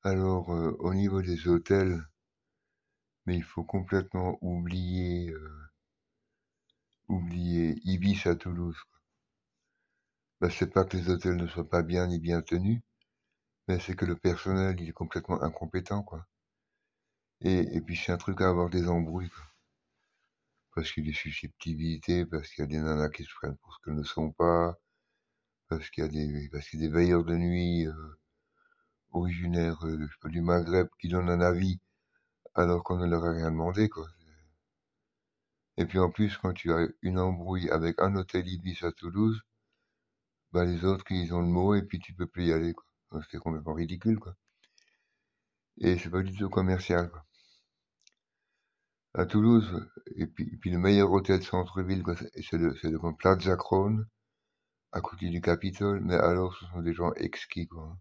Alors, au niveau des hôtels, mais il faut complètement oublier Ibis à Toulouse, quoi. Bah, c'est pas que les hôtels ne soient pas bien ni bien tenus, mais c'est que le personnel, il est complètement incompétent, quoi. Et puis c'est un truc à avoir des embrouilles, quoi. Parce qu'il y a des susceptibilités, parce qu'il y a des nanas qui se prennent pour ce qu'elles ne sont pas, parce qu'il y a des veilleurs de nuit originaires je sais pas, du Maghreb qui donnent un avis alors qu'on ne leur a rien demandé, quoi. Et puis en plus, quand tu as une embrouille avec un hôtel Ibis à Toulouse, bah les autres, ils ont le mot et puis tu peux plus y aller, quoi. Donc, c'est complètement ridicule, quoi. Et c'est pas du tout commercial, quoi. À Toulouse, et puis le meilleur hôtel centre-ville, quoi, c'est le Plaza Crown, à côté du Capitole, mais alors ce sont des gens exquis, quoi.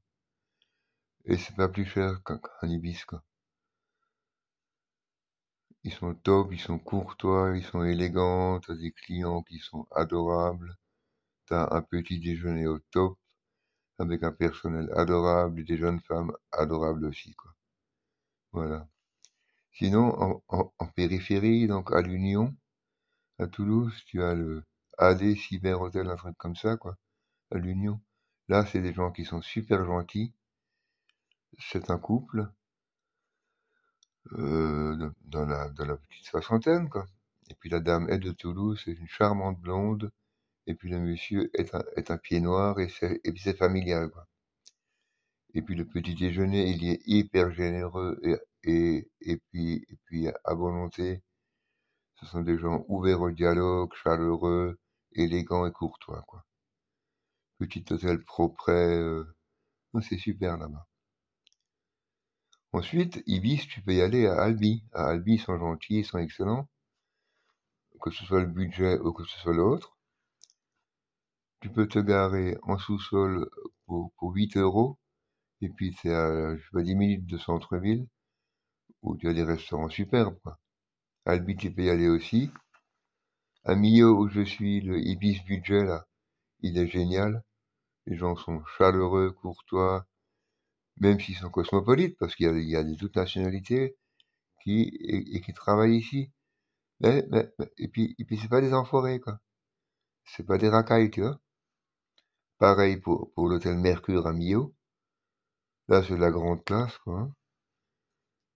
Et c'est pas plus cher qu'un Ibis, quoi. Ils sont top, ils sont courtois, ils sont élégants, t'as des clients qui sont adorables, t'as un petit déjeuner au top, avec un personnel adorable et des jeunes femmes adorables aussi, quoi. Voilà. Sinon, en périphérie, donc à l'Union, à Toulouse, tu as le AD Cyber Hotel, un truc comme ça, quoi, à l'Union. Là, c'est des gens qui sont super gentils. C'est un couple, dans la petite soixantaine, quoi. Et puis la dame est de Toulouse, c'est une charmante blonde. Et puis le monsieur est un pied noir et puis c'est familial, quoi. Et puis le petit déjeuner, il est hyper généreux et puis à volonté. Ce sont des gens ouverts au dialogue, chaleureux, élégants et courtois, quoi. Petit hôtel propre, non, c'est super là-bas. Ensuite, Ibis, tu peux y aller à Albi. À Albi, ils sont gentils, ils sont excellents, que ce soit le budget ou que ce soit l'autre. Tu peux te garer en sous-sol pour 8 euros, et puis c'est à, je sais pas, 10 minutes de centre-ville, où tu as des restaurants superbes, quoi. Albi, tu peux y aller aussi. À Millau, où je suis, le Ibis Budget, là, il est génial. Les gens sont chaleureux, courtois, même s'ils sont cosmopolites, parce qu'il y a de toutes nationalités qui travaillent ici. Et puis c'est pas des enfoirés, quoi. C'est pas des racailles, tu vois. Pareil pour l'hôtel Mercure à Millau. Là, c'est de la grande classe, quoi, hein.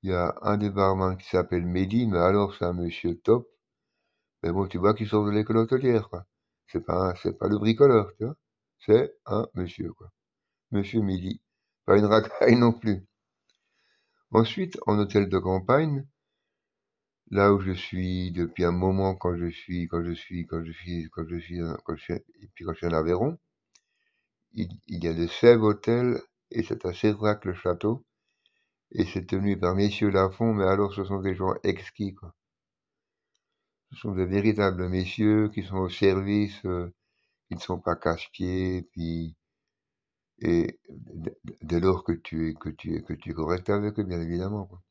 Il y a un des barman qui s'appelle Mehdi, mais alors c'est un monsieur top. Mais bon, tu vois qu'il sort de l'école hôtelière, quoi. C'est pas le bricoleur, tu vois. C'est un monsieur, quoi. Monsieur Mehdi. Pas une racaille non plus. Ensuite, en hôtel de campagne, là où je suis depuis un moment quand je suis en Aveyron, il y a le Sèvres Hôtel et c'est à Sévrac-le-Château et c'est tenu par messieurs Lafont, mais alors ce sont des gens exquis, quoi. Ce sont des véritables messieurs qui sont au service, qui ne sont pas casse-pieds, puis et dès lors que tu es correct avec eux, bien évidemment, quoi.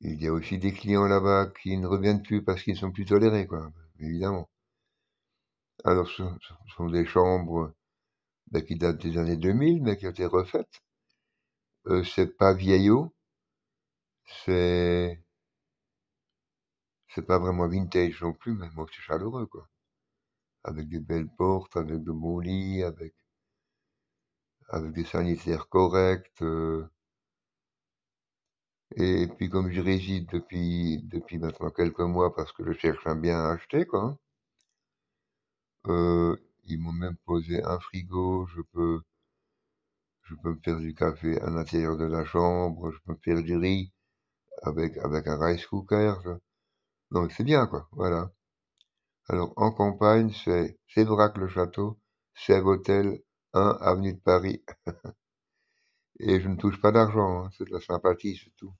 Il y a aussi des clients là-bas qui ne reviennent plus parce qu'ils ne sont plus tolérés, quoi, évidemment. Alors, ce sont des chambres qui datent des années 2000, mais qui ont été refaites. C'est pas vieillot, c'est c'est pas vraiment vintage non plus, mais bon, c'est chaleureux, quoi. Avec des belles portes, avec de beaux lits, avec des sanitaires corrects. Et puis comme j'y réside depuis maintenant quelques mois parce que je cherche un bien à acheter, quoi, hein, ils m'ont même posé un frigo, je peux me faire du café à l'intérieur de la chambre, je peux me faire du riz avec un rice cooker. Donc c'est bien, quoi, voilà. Alors en campagne, c'est Séverac-le-Château, Sèvres Hôtel, 1 avenue de Paris. Et je ne touche pas d'argent, hein, c'est de la sympathie, c'est tout.